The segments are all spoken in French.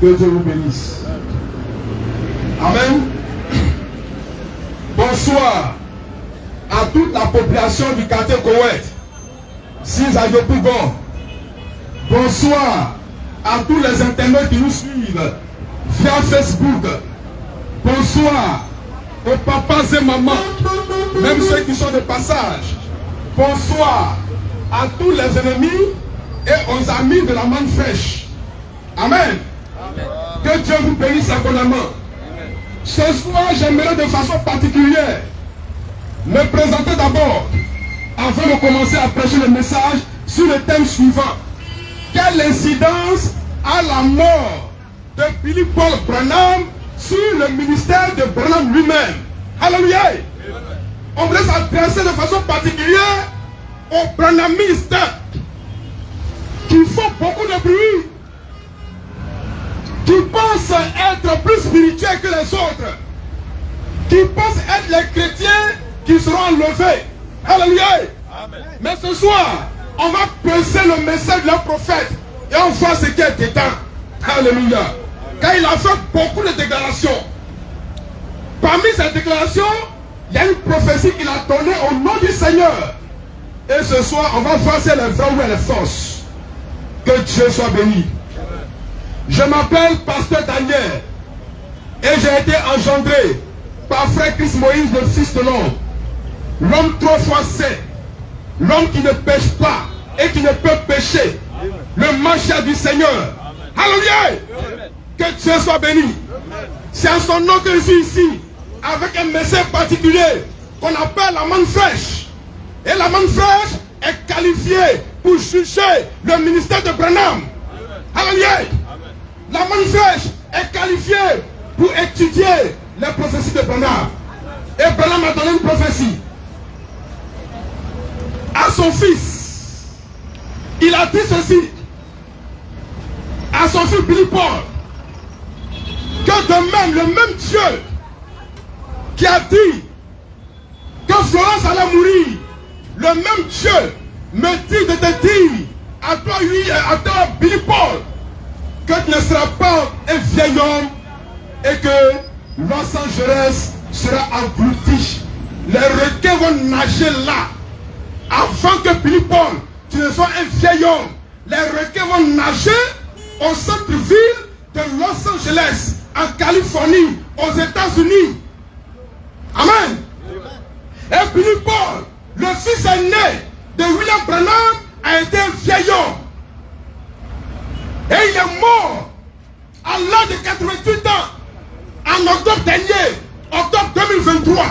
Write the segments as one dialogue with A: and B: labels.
A: Que Dieu vous bénisse. Amen. Bonsoir à toute la population du quartier Koweït. 6 à Yopougon. Bonsoir à tous les internautes qui nous suivent via Facebook. Bonsoir aux papas et mamans, même ceux qui sont de passage. Bonsoir à tous les ennemis et aux amis de la manne fraîche. Amen. Amen. Que Dieu vous bénisse abondamment. Ce soir, j'aimerais de façon particulière me présenter d'abord, avant de commencer à prêcher le message, sur le thème suivant. Quelle incidence a la mort de Billy Paul Branham sur le ministère de Branham lui-même? Alléluia! On voulait s'adresser de façon particulière aux Branhamistes qui font beaucoup de bruit, qui pensent être plus spirituels que les autres, qui pensent être les chrétiens qui seront enlevés. Alléluia! Amen. Mais ce soir, on va peser le message de leur prophète et on voit ce qui est dedans. Alléluia! Car il a fait beaucoup de déclarations. Parmi ces déclarations, il y a une prophétie qu'il a donnée au nom du Seigneur. Et ce soir, on va voir si elle est vraie ou elle est fausse. Que Dieu soit béni. Je m'appelle Pasteur Daniel et j'ai été engendré par Frère Christ Moïse, le Fils de l'homme. L'homme 3 fois saint, l'homme qui ne pêche pas et qui ne peut pécher, le Machia du Seigneur. Alléluia! Que Dieu soit béni. C'est en son nom que je suis ici, avec un message particulier qu'on appelle la manne fraîche. Et la manne fraîche est qualifiée pour juger le ministère de Branham. Alléluia! La manne fraîche est qualifiée pour étudier les prophéties de Branham. Et Branham a donné une prophétie à son fils. Il a dit ceci à son fils Billy Paul, que de même, le même Dieu qui a dit que Florence allait mourir, le même Dieu me dit de te dire à toi Billy Paul, que tu ne seras pas un vieil homme et que Los Angeles sera englouti. Les requins vont nager là. Avant que Billy Paul, tu ne sois un vieil homme, les requins vont nager au centre-ville de Los Angeles, en Californie, aux États-Unis. Amen. Et Billy Paul, le fils aîné de William Branham, a été un vieil homme. Et il est mort à l'âge de 88 ans, en octobre dernier, octobre 2023.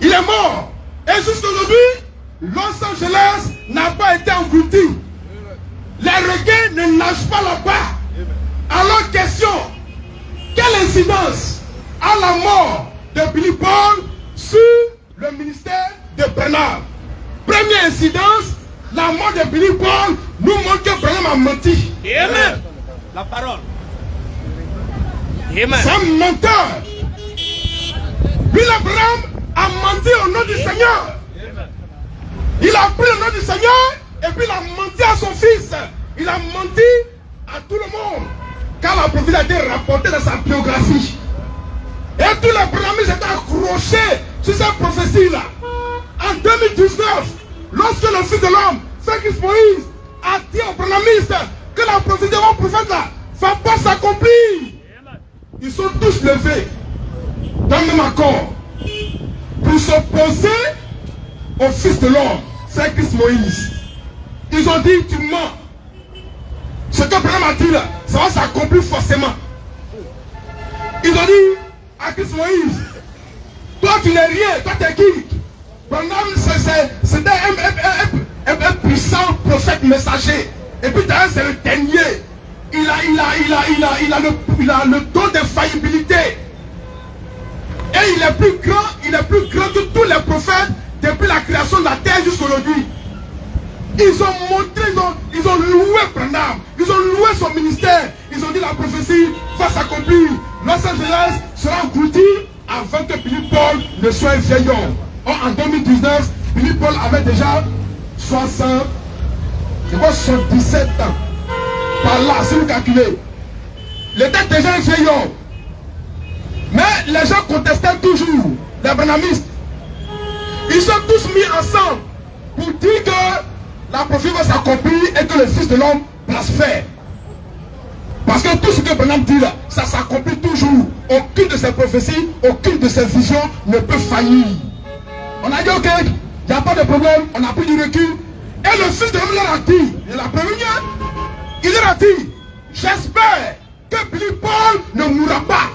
A: Il est mort. Et jusqu'à aujourd'hui, Los Angeles n'a pas été englouti. Les requins ne nagent pas là-bas. Alors question, quelle incidence a la mort de Billy Paul sur le ministère de Branham? Première incidence, la mort de Billy Paul nous montre que Branham a menti.
B: Amen. La parole. Amen.
A: C'est un menteur. Billy Branham a menti au nom du Seigneur. Il a pris le nom du Seigneur et puis il a menti à son fils. Il a menti à tout le monde. Car la prophétie a été rapportée dans sa biographie. Et tous les Branhamistes étaient accrochés sur cette prophétie-là. En 2019, lorsque le Fils de l'homme, Frère Christ Moïse, a dit aux Branhamistes que la prophétie de mon prophète là va pas s'accomplir, ils sont tous levés dans le même accord pour s'opposer au Fils de l'homme, Frère Christ Moïse. Ils ont dit, tu mens. Ce que Branham a dit là, ça va s'accomplir forcément. Ils ont dit à Christ Moïse, toi tu n'es rien, toi tu es qui? Branham c'était un puissant prophète messager. Et puis d'ailleurs c'est le dernier. Il a le don d'infaillibilité. Et il est plus grand que tous les prophètes depuis la création de la terre jusqu'à aujourd'hui. Ils ont montré, ils ont loué Branham, ils ont loué son ministère. Ils ont dit la prophétie va s'accomplir. Los Angeles sera englouti avant que Billy Paul ne soit un vieil homme. Or, en 2019, Billy Paul avait déjà 77 ans. Par là, si vous calculez. Il était déjà un vieil homme. Mais les gens contestaient toujours, les branhamistes. Ils sont tous mis ensemble pour dire que la prophétie va s'accomplir et que le Fils de l'homme blasphème. Parce que tout ce que Branham dit là, ça s'accomplit toujours. Aucune de ces prophéties, aucune de ces visions ne peut faillir. On a dit ok, il n'y a pas de problème, on a pris du recul. Et le Fils de l'homme leur a dit, il l'a prévenu, il leur a dit, j'espère que Billy Paul ne mourra pas.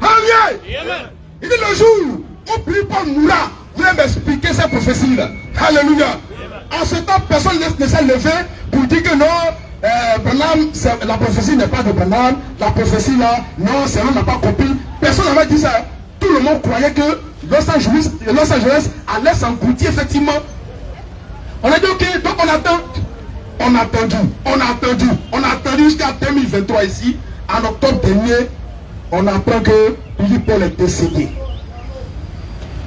A: Alléluia. Il dit le jour où Billy Paul mourra, vous allez m'expliquer ces prophéties-là. Alléluia. En ce temps, personne ne s'est levé pour dire que non, Branham, la prophétie n'est pas de Branham, la prophétie là, non, c'est n'a pas compris. Personne n'avait dit ça. Tout le monde croyait que Los Angeles allait s'engloutir effectivement. On a dit ok, donc on attend. On a attendu jusqu'à 2023 ici. En octobre dernier, on apprend que Billy Paul est décédé.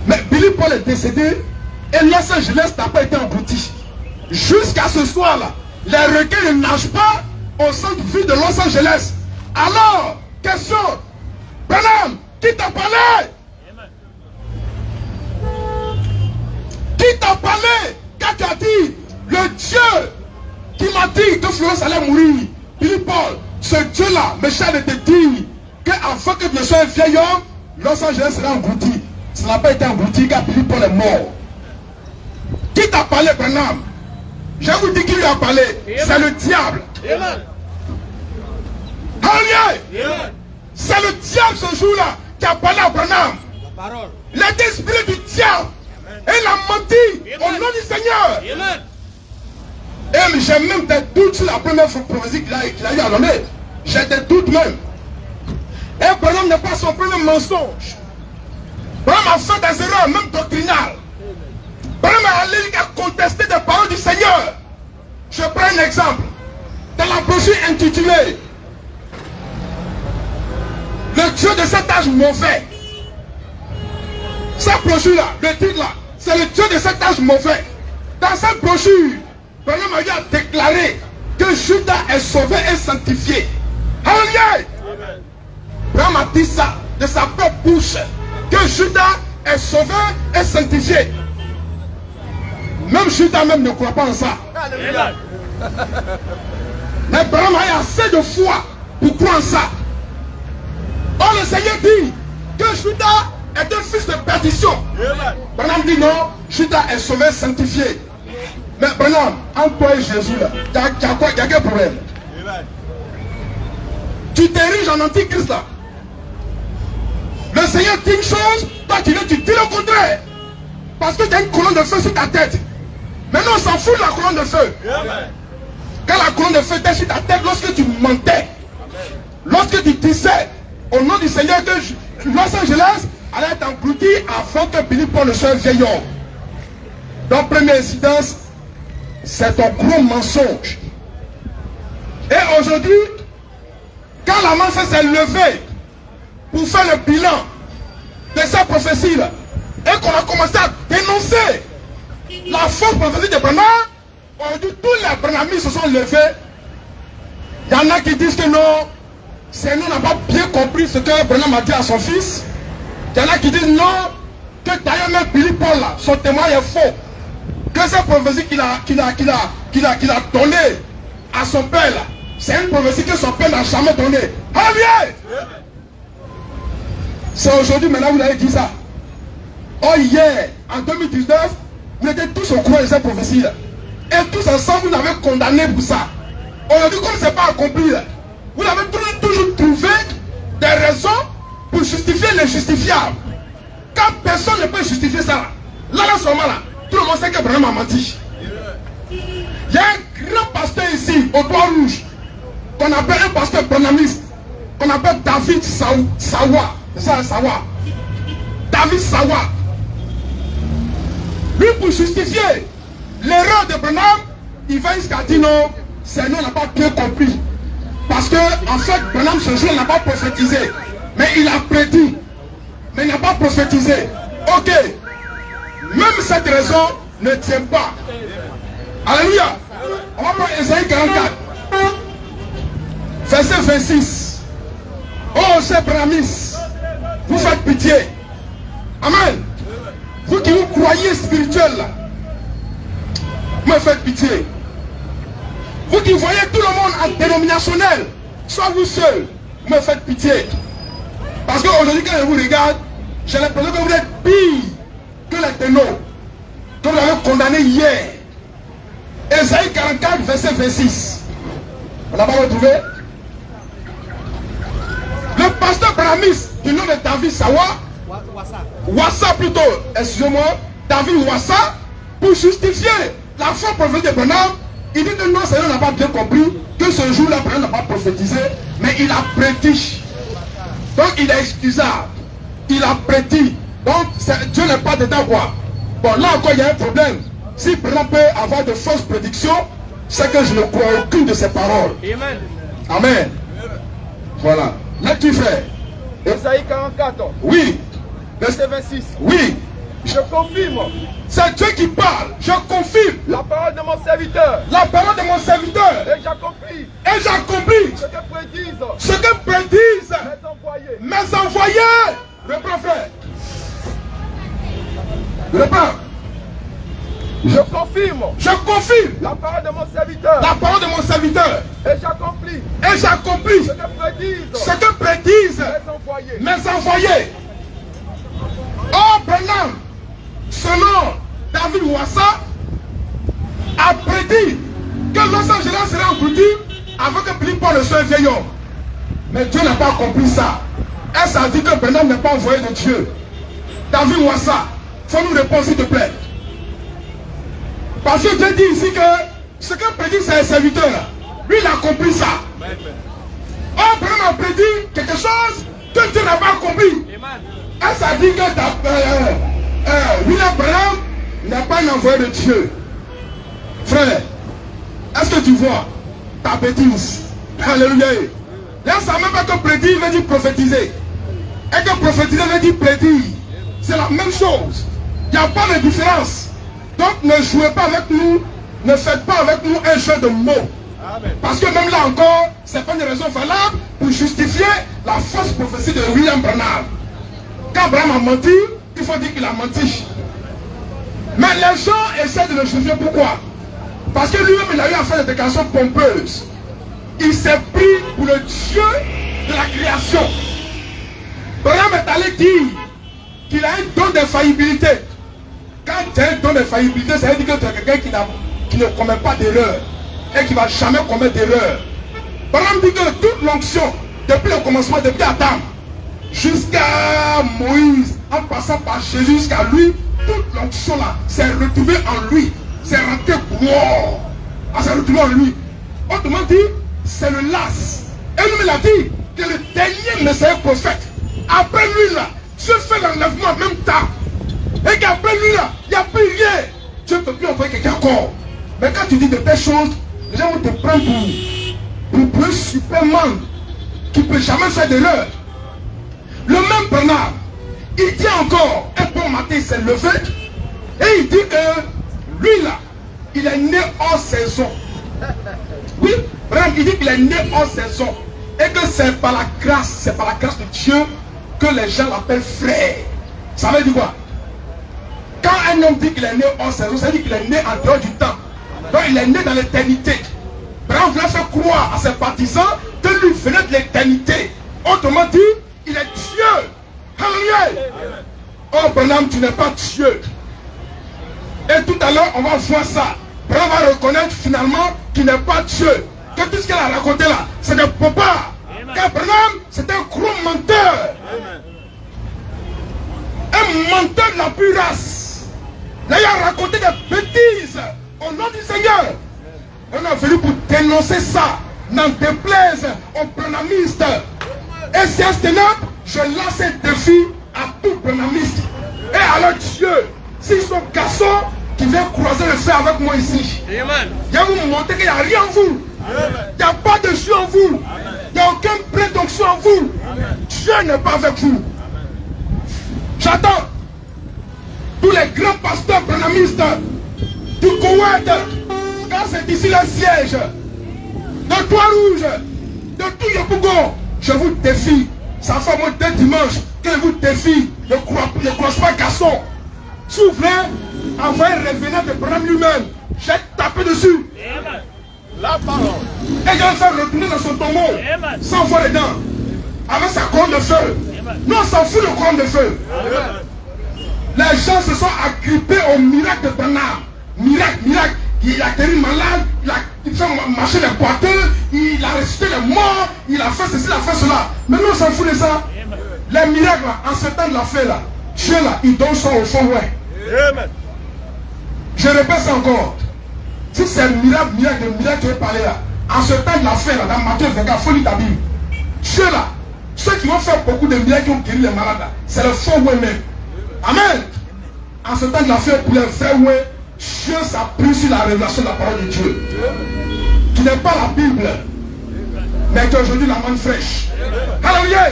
A: Mais Billy Paul est décédé et Los Angeles n'a pas été englouti. Jusqu'à ce soir-là, les requins ne nagent pas au centre-ville de Los Angeles. Alors, question, Branham, qui t'a parlé? Qui t'a parlé? Quand tu as dit, le Dieu qui m'a dit que Florence allait mourir, Billy Paul, ce Dieu-là me charge de te dire qu'afin que je sois un vieil homme, Los Angeles sera englouti. Ça n'a pas été englouti car Billy Paul est mort. Qui t'a parlé, Branham? Je vous dis qui lui a parlé. C'est le diable. Alléluia. C'est le diable ce jour-là qui a parlé à Branham. Il a été inspiré du diable. Et il a menti au nom du Seigneur. Et j'ai même des doutes sur la première prophétie qu'il a eu à donner. J'ai des doutes même. Et Branham n'est pas son premier mensonge. Branham a fait des erreurs, même doctrinales. Branham a contesté des paroles du Seigneur. Je prends un exemple. Dans la brochure intitulée le Dieu de cet âge mauvais. Cette brochure-là, le titre là, c'est le Dieu de cet âge mauvais. Dans cette brochure, Branham a déclaré que Judas est sauvé et sanctifié. Alléluia. Branham a dit ça de sa propre bouche, que Judas est sauvé et sanctifié. Même Judas même ne croit pas en ça. Alléluia. Mais Branham a assez de foi pour croire en ça. Or le Seigneur dit que Judas est un fils de perdition. Branham dit non, Judas est sauvé, sanctifié. Mais Branham, entre toi et Jésus, il y a quel problème? Tu t'ériges en antichrist là. Le Seigneur dit une chose, toi tu dis le contraire. Parce que tu as une colonne de feu sur ta tête. Maintenant on s'en fout de la colonne de feu. Quand la colonne de feu était sur ta tête, lorsque tu mentais, lorsque tu disais au nom du Seigneur que Los Angeles allait être englouti avant que Billy Paul ne soit un vieil homme. Donc première incidence, c'est un gros mensonge. Et aujourd'hui, quand la masse s'est levée pour faire le bilan de cette prophétie-là, et qu'on a commencé à dénoncer la fausse prophétie de Branham, aujourd'hui tous les Branhamistes se sont levés. Il y en a qui disent que non, c'est nous n'a pas bien compris ce que Branham a dit à son fils. Il y en a qui disent non, que d'ailleurs même Billy Paul là, son témoin est faux. Que cette prophétie qu'il a donnée à son père là, c'est une prophétie que son père n'a jamais donnée. Alléluia. C'est aujourd'hui maintenant vous avez dit ça. Oh hier, en 2019, vous étiez tous au courant de cette prophétie là. Et tous ensemble vous avez condamné pour ça. Aujourd'hui comme ce n'est pas accompli là, vous avez toujours trouvé des raisons pour justifier l'injustifiable. Quand personne ne peut justifier ça là, là seulement là, tout le monde sait que Branham a menti. Il y a un grand pasteur ici, au doigt rouge, qu'on appelle un pasteur branhamiste, qu'on appelle David Sawa. C'est ça, Sawa. David Sawa. Lui, pour justifier l'erreur de Branham, il va jusqu'à dire non, c'est nous, on n'a pas bien compris. Parce que, en fait, Branham ce jour n'a pas prophétisé. Mais il a prédit. Mais il n'a pas prophétisé. Ok. Même cette raison ne tient pas. Alléluia. On va prendre Ésaïe 44. Verset 26. Oh, c'est Bramis. Vous faites pitié. Amen. Vous qui vous croyez spirituel, là, me faites pitié. Vous qui voyez tout le monde en dénominationnel, soit vous seul, me faites pitié. Parce qu'aujourd'hui, quand je vous regarde, j'ai l'impression que vous êtes pire que les ténors que vous avez condamné hier. Ésaïe 44, verset 26. On n'a pas retrouvé? Le pasteur Bramis, du nom de David Sawa, Wassa plutôt, excusez-moi, David Wassa, pour justifier la foi prophétique de Branham, il dit que non, Seigneur n'a pas bien compris que ce jour-là, Branham n'a pas prophétisé, mais il a prêté. Donc il est excusable. Il a prêté. Donc Dieu n'est pas dedans quoi. Bon, là encore, il y a un problème. Si Branham peut avoir de fausses prédictions, c'est que je ne crois aucune de ses paroles.
B: Amen.
A: Amen. Voilà. Là, tu fais.
B: Ésaïe 44.
A: Oui.
B: Verset 26.
A: Oui.
B: Je confirme
A: C'est Dieu qui parle. Je confirme
B: la parole de mon serviteur.
A: la parole de mon serviteur.
B: Et j'accomplis
A: Et j'accomplis
B: ce que prédisent
A: ce que prédisent
B: mes envoyés.
A: mes envoyés. Reprends, frère. Reprends.
B: Je confirme
A: Je confirme
B: la parole de mon serviteur.
A: la parole de mon serviteur.
B: Et j'accomplis
A: Et j'accomplis
B: ce que prédisent
A: ce que prédisent
B: mes envoyés.
A: mes envoyés. Oh, Branham, selon David Wassa, a prédit que Los Angeles serait englouti avant que Billy Paul ne soit un vieil homme. Mais Dieu n'a pas compris ça. Et ça dit que Branham n'est pas envoyé de Dieu. David Wassa, faut nous répondre s'il te plaît. Parce que Dieu dit ici que ce que prédit ses serviteurs, lui il a compris ça. Oh, Branham a prédit quelque chose que Dieu n'a pas compris. Et ça dit que William Branham n'est pas un envoyé de Dieu. Frère, est-ce que tu vois ta bêtise? Alléluia. Là, ça ne veut pas que prédire veut dire prophétiser. Et que prophétiser veut dire prédire. C'est la même chose. Il n'y a pas de différence. Donc ne jouez pas avec nous, ne faites pas avec nous un jeu de mots.
B: Amen.
A: Parce que même là encore, ce n'est pas une raison valable pour justifier la fausse prophétie de William Branham. Quand Branham a menti, il faut dire qu'il a menti. Mais les gens essaient de le justifier. Pourquoi? Parce que lui-même il a eu à faire des déclarations pompeuses. Il s'est pris pour le Dieu de la création. Branham est allé dire qu'il a un don d'infaillibilité. Quand tu as un don d'infaillibilité, ça veut dire que tu es quelqu'un qui ne commet pas d'erreur et qui ne va jamais commettre d'erreur. Branham dit que toute l'onction, depuis le commencement, depuis Adam, jusqu'à Moïse, en passant par Jésus jusqu'à lui, toute l'onction là s'est retrouvée en lui. C'est rentré wow. C'est retrouvé en lui. Autrement dit, c'est le las. Et lui il a dit que le dernier Messie prophète, après lui là, Dieu fait l'enlèvement en même temps. Et qu'après lui là, il n'y a plus rien. Dieu ne peut plus envoyer quelqu'un encore. Mais quand tu dis de telles choses, les gens vont te prendre pour un superman qui ne peut jamais faire d'erreur. Le même Bernard, il dit encore, un bon matin il s'est levé et il dit que lui là, il est né hors saison. Oui, Bernard, il dit qu'il est né hors saison. Et que c'est par la grâce de Dieu que les gens l'appellent frère. Ça veut dire quoi? Quand un homme dit qu'il est né hors saison, ça veut dire qu'il est né en dehors du temps. Donc il est né dans l'éternité. Bernard voulait faire croire à ses partisans que lui venait de l'éternité. Autrement dit, il est Dieu. Alléluia. Oh Branham, tu n'es pas Dieu. Et tout à l'heure, on va voir ça. Branham va reconnaître finalement qu'il n'est pas Dieu. Que tout ce qu'elle a raconté là, c'est des popas. Car Branham, c'est un gros menteur. Un menteur de la pure race. Là, il a raconté des bêtises au nom du Seigneur. On est venu pour dénoncer ça. N'en déplaise aux branhamistes. Et si à ce ténèbre, je lance un défi à tout branhamiste. Et alors Dieu, s'ils sont garçons qui viennent croiser le feu avec moi ici, il va vous montrer qu'il n'y a rien en vous. Il n'y a pas de Dieu en vous. Il n'y a aucun prédonction en vous. Dieu n'est pas avec vous. J'attends tous les grands pasteurs branhamistes du Koweït, quand c'est ici le siège, de Trois-Rouges, de tout Yopougon, je vous défie. Ça fait au moins 2 dimanches que vous défie. Ne croise pas garçon. Si vous voulez, envoyez un revenant de Branham lui-même. J'ai tapé dessus.
B: La parole.
A: Et il va faire retourner dans son tombeau. Sans voir les dents. Avec sa couronne de feu. Nous on s'en fout de couronne de feu. Les gens se sont agrippés au miracle de Branham. Miracle. Il a guéri malade, il a fait marcher les boiteux, il a ressuscité les morts, il a fait ceci, il a fait cela. Mais nous on s'en fout de ça. Les miracles là, en ce temps de la fête là, Dieu là, il donne ça au fond, ouais. Je répète ça encore. Si c'est miracle que tu veux parler là, en ce temps de la fête là, dans Matthieu 24, folie ta Bible. Dieu là, ceux qui vont faire beaucoup de miracles qui ont guéri les malades là, c'est le faux ouais même. Amen. En ce temps de la fête, pour les vrais ouais, Dieu s'appuie sur la révélation de la parole de Dieu. Qui n'est pas la Bible, mais qui aujourd'hui la manne fraîche. Alléluia.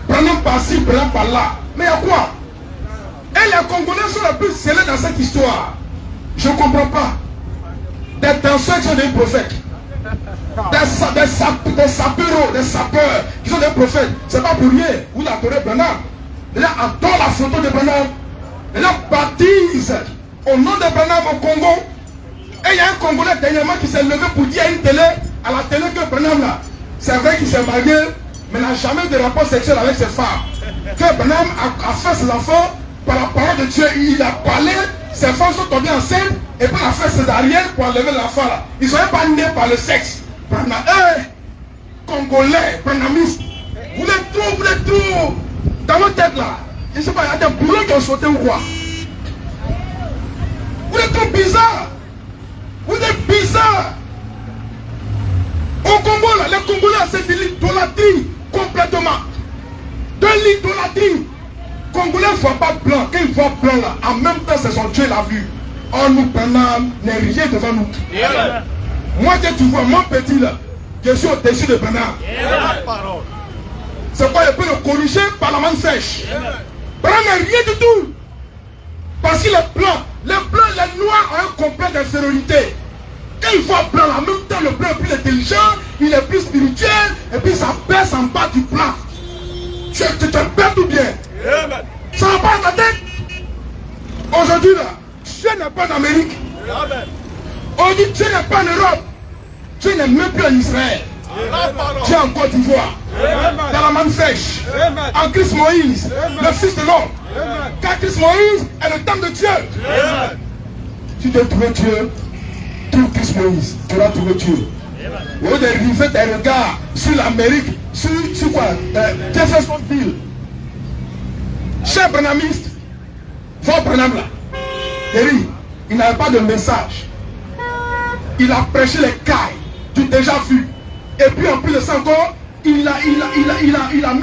A: Prenons par-ci, prenons par-là. Mais il y a quoi? Et les Congolais sont les plus scellés dans cette histoire. Je ne comprends pas. Des danseurs qui sont des prophètes. Des sapeurs qui sont des prophètes. C'est pas pour rien. Vous adorez Branham. Les gens adorent la photo de Branham. Les gens baptisent au nom de Branham au Congo. Et il y a un Congolais dernièrement qui s'est levé pour dire à une télé, à la télé que Branham là, c'est vrai qu'il s'est marié, mais n'a jamais de rapport sexuel avec ses femmes. Que Branham a fait ses enfants par la parole de Dieu. Il a parlé, ses femmes sont tombées enceintes, et puis il a fait césarienne pour enlever l'enfant là. Ils ne sont pas nés par le sexe. Branham, Congolais, Branhamistes, vous êtes trop. Dans votre tête là, je ne sais pas, il y a des boulons qui ont sauté ou quoi. Vous êtes trop bizarre. Vous êtes bizarre. Au Congo là, les Congolais c'est de l'idolâtrie complètement. De l'idolâtrie. Congolais ne voient pas blanc. Quand ils voient blanc là, en même temps c'est son Dieu l'a vu. Oh nous Branham n'est rien devant nous. Yeah. Moi que tu vois, mon petit là, je suis au-dessus de Branham. Yeah. C'est quoi, il peut le corriger par la main sèche. Branham n'est rien du tout. Parce qu'il est blanc. Les blancs, les noirs ont un complexe d'infériorité. Quand il voit blanc, en même temps, le blanc est plus intelligent, il est plus spirituel, et puis ça baisse en bas du blanc. Tu te bêtes ou bien? Ça va pas dans ta tête? Aujourd'hui là, Dieu n'est pas en Amérique. On dit Dieu n'est pas en Europe. Dieu n'est même plus en Israël. Dieu en Côte d'Ivoire. Dans la manne sèche. En Christ Moïse, le Fils de l'homme. Car Christ Moïse est le temps de Dieu. Si tu veux trouver Dieu, trouve Christ Moïse. Tu vas trouver Dieu. Au lieu de river tes regards sur l'Amérique, sur quoi? Jeffersonville. Cher Branhamiste, votre Branham là, il n'avait pas de message. Il a prêché les cailles. Tu as déjà vu. Et puis en plus de ça encore, il a mis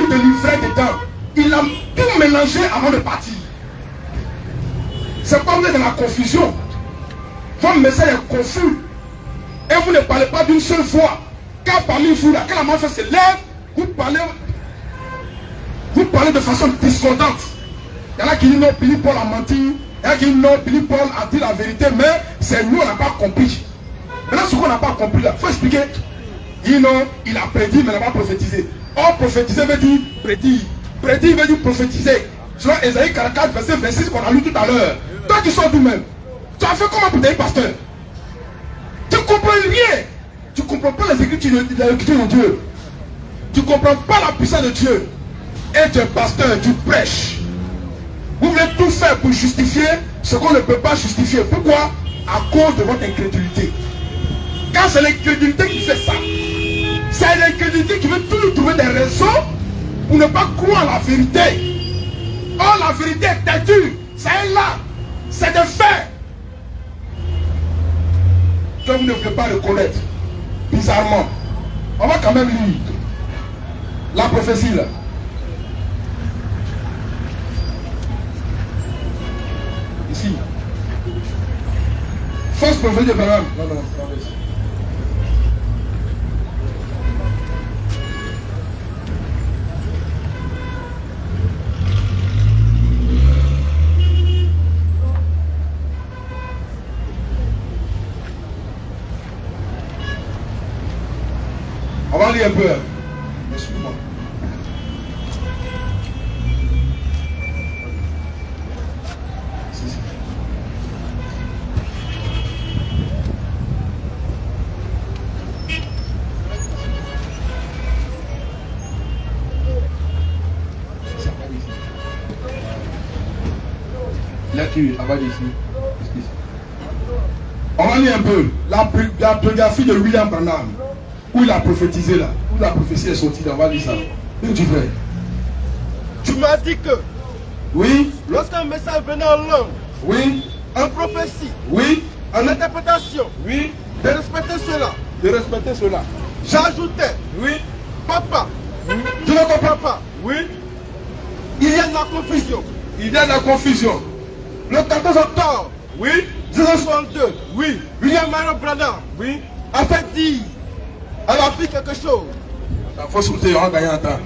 A: de l'ivraie dedans. Il a tout mélangé avant de partir. C'est pas vous êtes dans la confusion. Votre message est confus. Et vous ne parlez pas d'une seule fois. Car parmi vous, là, quand la mafia se lève, vous parlez de façon discordante. Il y en a qui disent non, Billy Paul a menti. Il y en a qui disent non, Billy Paul a dit la vérité. Mais c'est nous, on n'a pas compris. Maintenant, ce qu'on n'a pas compris là, il faut expliquer. Il dit non, il a prédit, mais il n'a pas prophétisé. Or, prophétiser veut dire prédire. Prédire veut dire prophétiser. Selon Ésaïe 44, verset 26 qu'on a lu tout à l'heure. Toi qui sors d'où-même, tu as fait comment pour devenir pasteur? Tu ne comprends rien. Tu ne comprends pas les écritures de Dieu. Tu ne comprends pas la puissance de Dieu. Et tu es pasteur, tu prêches. Vous voulez tout faire pour justifier ce qu'on ne peut pas justifier. Pourquoi? À cause de votre incrédulité. Car c'est l'incrédulité qui fait ça. C'est l'incrédulité qui veut toujours trouver des raisons pour ne pas croire la vérité. Or la vérité est têtue. Ça est là. C'est des faits. Que vous ne voulez pas reconnaître. Bizarrement. On va quand même lire la prophétie là. Ici. Fausse prophétie de Branham. Non. On va lire un peu. Excuse-moi. Là, tu vas ici. On va lire un peu la biographie de William Branham, où il a prophétisé là, où la prophétie est sortie là. On va lire ça. Où tu fais?
B: Tu m'as dit que
A: Oui,
B: lorsqu'un message venait en langue,
A: oui,
B: en prophétie,
A: oui,
B: en interprétation,
A: oui,
B: de respecter cela,
A: de respecter cela.
B: j'ajoutais,
A: Oui,
B: papa,
A: je ne comprends pas.
B: papa,
A: Oui,
B: il y a de la confusion.
A: il y a de la confusion. Le 14 octobre,
B: Oui,
A: 1962,
B: oui,
A: William
B: Marion Branham
A: oui,
B: a fait dire, elle a dit quelque chose.
A: la force sauter, on va gagner un temps.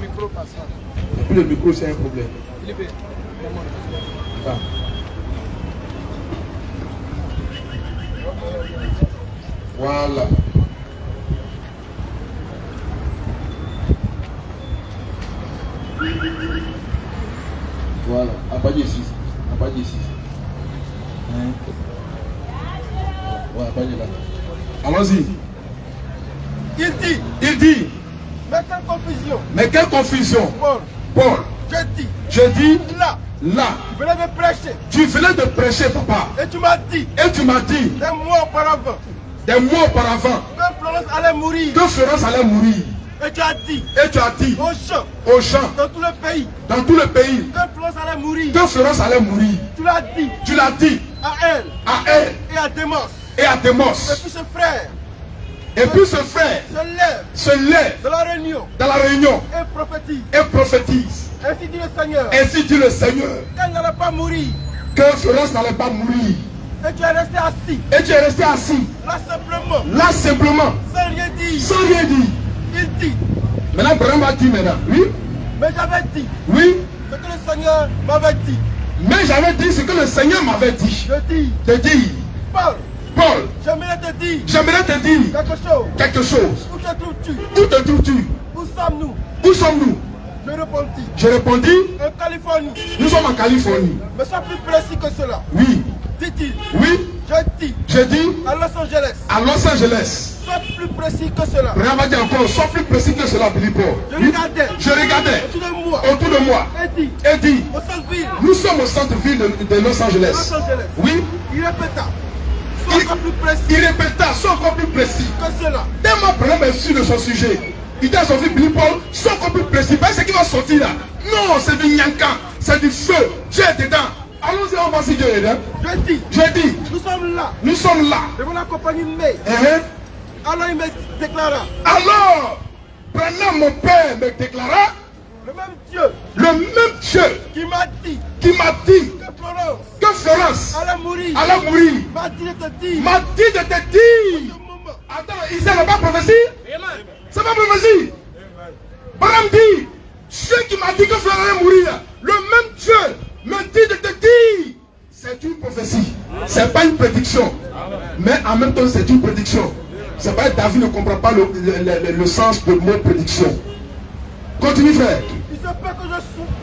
A: Et puis le micro, c'est un problème. Ah. Voilà. Voilà. Apaguez ici. Apaguez ici. Ouais, apaguez là. Allons-y.
B: Il dit, mais quelle confusion.
A: Mais quelle confusion.
B: Paul,
A: Paul,
B: je dis,
A: là,
B: tu venais de prêcher
A: tu venais de prêcher, papa.
B: et tu m'as dit,
A: Et tu m'as dit,
B: des mois auparavant,
A: des mois auparavant,
B: que Florence allait mourir.
A: que Florence allait mourir.
B: Et tu as dit,
A: Et tu as dit
B: aux gens,
A: dans
B: dans tout le pays,
A: pays,
B: que Florence allait mourir.
A: que Florence allait mourir.
B: Tu l'as dit
A: Tu l'as dit
B: à elle
A: à elle
B: et à Démos.
A: et à
B: Et
A: Démos.
B: puis ce frère
A: Et puis ce frère
B: se lève
A: se lève
B: de la réunion
A: dans la réunion
B: et prophétise.
A: et prophétise.
B: Ainsi dit le Seigneur,
A: Ainsi dit le Seigneur,
B: qu'elle n'allait pas mourir.
A: que Florence n'allait pas mourir.
B: Et tu es resté assis,
A: Et tu es resté assis,
B: là
A: là simplement,
B: sans rien dire.
A: sans rien dire.
B: Il dit,
A: Maintenant, Branham va dire maintenant, oui,
B: mais j'avais dit
A: oui,
B: ce que le Seigneur m'avait dit.
A: mais j'avais dit ce que le Seigneur m'avait dit.
B: Je dis,
A: Te dire,
B: Paul,
A: Paul,
B: j'aimerais te dire
A: j'aimerais te dire
B: quelque
A: quelque
B: chose.
A: chose.
B: Où te trouves-tu?
A: Où te trouves-tu?
B: Où sommes-nous?
A: Où sommes-nous?
B: Je répondis,
A: Je répondis,
B: en Californie.
A: nous sommes en Californie.
B: Mais sois plus précis que cela.
A: Oui,
B: Dit-il,
A: oui,
B: je dis
A: j'ai dit
B: à Los Angeles.
A: à Los Angeles.
B: Sois plus précis que cela.
A: Branham va dire encore, sois plus précis que cela, Billy Paul.
B: Je regardais
A: Je regardais
B: autour de moi
A: autour de moi
B: et
A: et dit,
B: au centre-ville,
A: nous sommes au centre-ville de Los Angeles.
B: Los Angeles.
A: Oui,
B: Il répéta, sois encore plus précis
A: il répéta, sois encore plus précis.
B: que cela.
A: Tellement Branham est sûr de son sujet. Il dit à son fils Billy Paul, sois encore plus précis. Parce que ce qui va sortir là, non, c'est du nyanka, c'est du feu. Dieu est dedans. Allons-y, on va voir si Dieu est dedans.
B: Je dis,
A: J'ai dit,
B: nous sommes là,
A: nous sommes là.
B: devant la compagnie May. Alors il me déclara,
A: Alors, Branham, mon père, me déclara,
B: le même Dieu
A: le même Dieu
B: qui m'a dit
A: que Florence
B: allait mourir, m'a dit de te dire,
A: m'a dit de te dire. Attends, il c'est pas prophétie? C'est pas prophétie? Branham dit, Dieu qui m'a dit que Florence allait mourir, le même Dieu me dit de te dire. C'est une prophétie, c'est pas une prédiction, mais en même temps c'est une prédiction. C'est pas David ne comprend pas le sens de mot prédiction. Continue frère.
B: il se peut que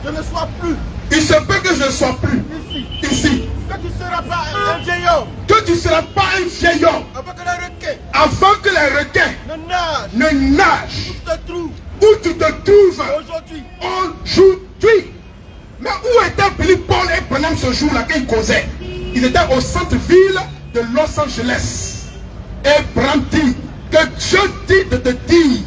B: je ne sois plus
A: Il se peut que je ne sois plus ici.
B: Que tu ne seras pas un vieil homme.
A: Que tu ne seras pas un vieil homme.
B: Avant que les requins
A: Avant que les requins
B: ne nagent.
A: ne nagent.
B: Où tu te trouves
A: Où tu te trouves
B: aujourd'hui?
A: aujourd'hui. Mais où était Billy Paul et Branham ce jour-là quand ils causaient? Ils étaient au centre-ville de Los Angeles. Et Branham dit que Dieu dit de te dire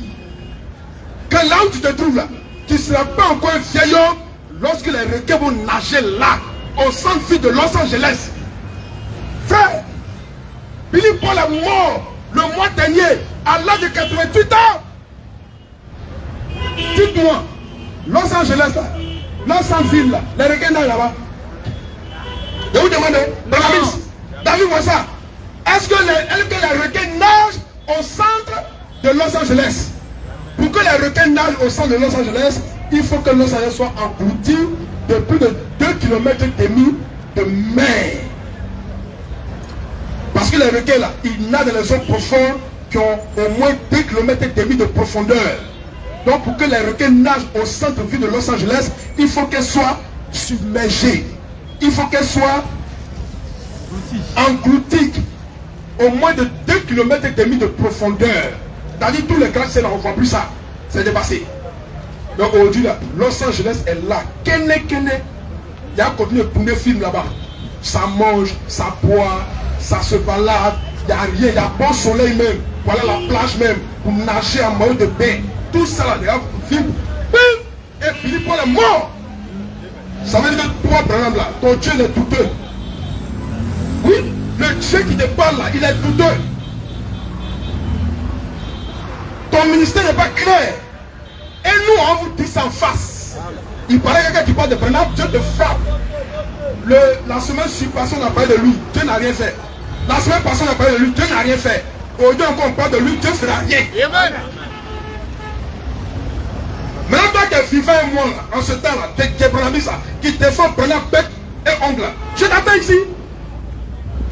A: que là où tu te trouves là, tu ne seras pas encore un vieil homme lorsque les requins vont nager là, au centre-ville de Los Angeles. Frère, Billy Paul est mort le mois dernier à l'âge de 88 ans. Dites-moi, Los Angeles là, Los Angeles là, les requins nagent là-bas. Je vous demande, dans la liste, David voit ça. Est-ce que les requins nagent au centre de Los Angeles? Pour que les requins nagent au centre de Los Angeles, il faut que Los Angeles soit englouti de plus de 2,5 km de mer. Parce que les requins là, ils nagent dans les zones profondes qui ont au moins 2 km et demi de profondeur. Donc pour que les requins nagent au centre-ville de Los Angeles, il faut qu'elles soient submergées. Il faut qu'elles soient englouties. Au moins de 2 km et demi de profondeur. C'est-à-dire tous les glaciers là, on ne voit plus ça. C'est dépassé. Donc aujourd'hui là, Los Angeles est là. Kene. Il y a un contenu de tourner film là-bas. Ça mange, ça boit, ça se balade. Il n'y a rien, il y a bon soleil même. Voilà la plage même. Pour nager en maillot de bain. Tout ça là, les gars, film. Et Philippe Paul est mort. Ça veut dire que toi, Branham là, ton Dieu est douteux. Oui, le Dieu qui te parle là, il est douteux. Ton ministère n'est pas clair. Et nous, on vous dit ça en face. Il paraît que quelqu'un qui parle de Branham, Dieu te frappe. La semaine passée, on a parlé de lui, Dieu n'a rien fait. La semaine passée, on a parlé de lui, Dieu n'a rien fait. Aujourd'hui, encore on parle de lui, Dieu ne fera rien. Amen. Maintenant, toi qui es vivant et moi, là, en ce temps-là, qui est Branhamiste, qui défend Branham bec et ongle, je t'attends ici.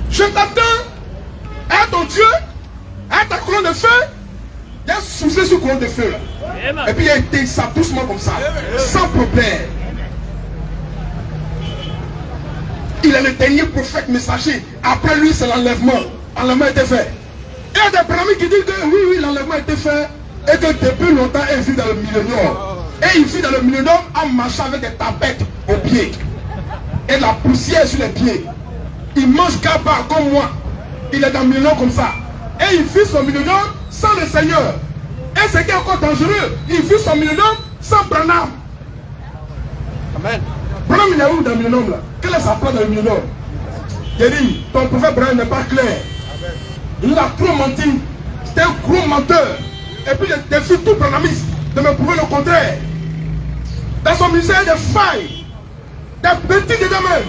A: Je t'attends à ton Dieu, à ta colonne de feu. Il a soufflé sur colonne de feu là. Et puis il a été ça doucement comme ça, sans problème. Il est le dernier prophète messager. Après lui, c'est l'enlèvement. L'enlèvement a été fait. Et il y a des Brahmins qui disent que oui, l'enlèvement a été fait. Et que depuis longtemps, il vit dans le millénaire. Et il vit dans le millénaire en marchant avec des tapettes aux pieds. Et la poussière sur les pieds. Il mange gaba comme moi. Il est dans le millénaire comme ça. Et il vit son millénaire sans le Seigneur. Et ce qui est encore dangereux, il vit son millénaire sans Branham. Amen. Branham, il est où dans le millénaire là? Quelle est sa place dans le millénaire? Il dit, ton prophète Branham n'est pas clair. Amen. Il a trop menti. C'était un gros menteur. Et puis il défie tout Branhamiste de me prouver le contraire. Dans son ministère, il y a des failles. Des petits dedans même.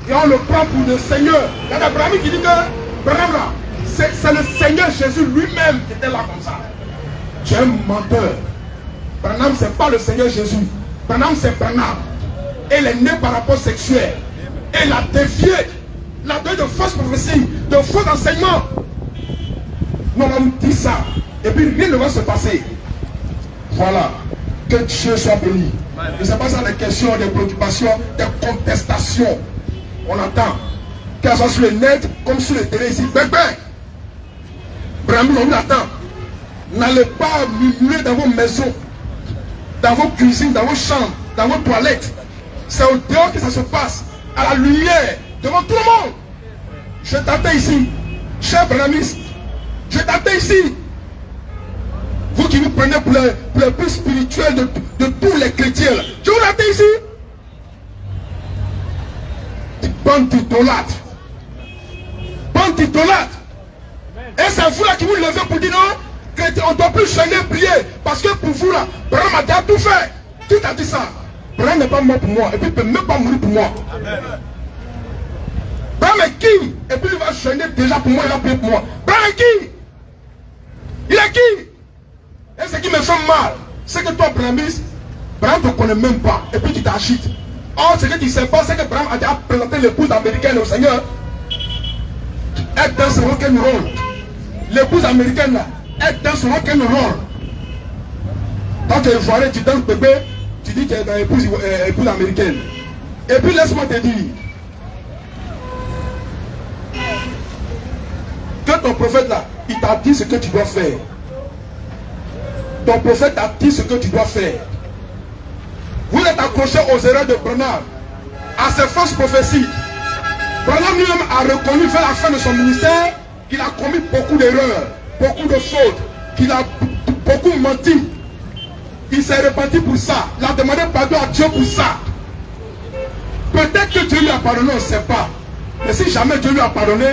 A: Et on le prend pour le Seigneur. Il y a des Brahmins qui disent que Branham là, c'est le Seigneur Jésus lui-même qui était là comme ça. Tu es un menteur. Branham, c'est pas le Seigneur Jésus. Branham, c'est Branham. Et il est né par rapport sexuel. Et il a défié. Il a donné de fausses prophéties, de faux enseignements. Nous on dit ça. Et puis rien ne va se passer. Voilà. Que Dieu soit béni. Et c'est pas ça des questions, des préoccupations, des contestations. On attend. Qu'elles soient sur le net comme sur le télé ici. Bébé. Branham, on attend. N'allez pas murmurer dans vos maisons, dans vos cuisines, dans vos chambres, dans vos toilettes. C'est au dehors que ça se passe. À la lumière, devant tout le monde. Je t'attends ici. Cher Branhamiste, je t'attends ici. Vous qui vous prenez pour le plus spirituel de tous les chrétiens. Je vous attends ici. Bande d'idolâtres. Bande d'idolâtres. Et c'est vous là qui vous levez pour dire non, on ne doit plus chaîner prier. Parce que pour vous là, Branham a déjà tout fait. Qui t'a dit ça? Branham n'est pas mort pour moi. Et puis il ne peut même pas mourir pour moi. Branham est qui? Et puis il va chaîner déjà pour moi, il va prier pour moi. Branham est qui? Il est qui? Et ce qui me fait mal, c'est que toi, Branhamiste, Branham ne te connaît même pas. Et puis tu t'agites. Or, ce que tu ne sais pas, c'est que Branham a déjà présenté l'épouse américaine au Seigneur. Elle dans son rock'n'roll. L'épouse américaine là, elle dans son rock'n'roll. Quand tu es voilé, tu danses bébé, tu dis qu'elle est dans l'épouse américaine. Et puis laisse-moi te dire que ton prophète là, il t'a dit ce que tu dois faire. Ton prophète t'a dit ce que tu dois faire. Vous êtes accroché aux erreurs de Branham, à ses fausses prophéties. Branham lui-même a reconnu vers la fin de son ministère qu'il a commis beaucoup d'erreurs, beaucoup de fautes, qu'il a beaucoup menti. Il s'est repenti pour ça. Il a demandé pardon à Dieu pour ça. Peut-être que Dieu lui a pardonné, on ne sait pas. Mais si jamais Dieu lui a pardonné,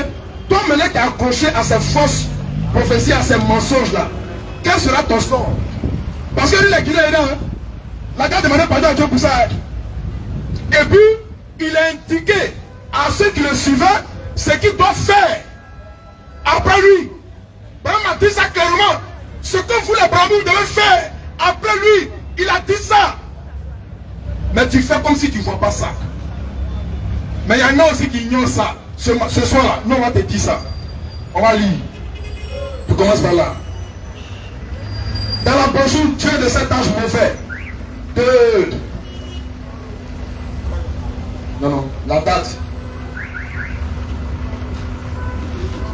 A: toi maintenant qui es accroché à ces fausses prophéties, à ces mensonges là, quel sera ton sort? Parce que lui, il est guidé là. La gars a demandé pardon à Dieu pour ça. Et puis, il a indiqué à ceux qui le suivaient ce qu'il doit faire. Après lui, Branham a dit ça clairement. Ce que vous les Brahmins devez faire. Après lui, il a dit ça. Mais tu fais comme si tu ne vois pas ça. Mais il y en a aussi qui ignorent ça. Ce soir-là, nous on va te dire ça. On va lire. Tu commence par là. Dans la brochure, Dieu de cet âge mauvais. Non, la date.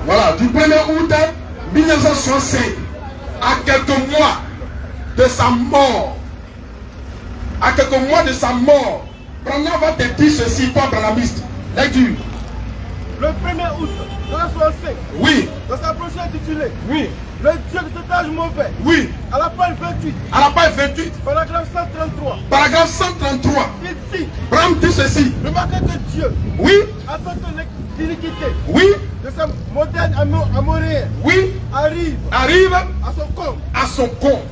A: Voilà, du 1er août 1965, à quelques mois de sa mort, Branham va te dire ceci, toi, branhamiste. Lecture.
B: Le 1er août 1965,
A: Oui.
B: dans sa brochure intitulée
A: Oui.
B: Le Dieu de cet âge mauvais,
A: Oui.
B: à la page 28,
A: À la page 28,
B: paragraphe 133,
A: paragraphe 133,
B: il dit,
A: Branham dit ceci.
B: remarquez que Dieu,
A: Oui.
B: à toute l'iniquité
A: Oui.
B: de sa montagne amoréenne,
A: Oui.
B: arrive
A: Arrive
B: à son compte.
A: à son compte.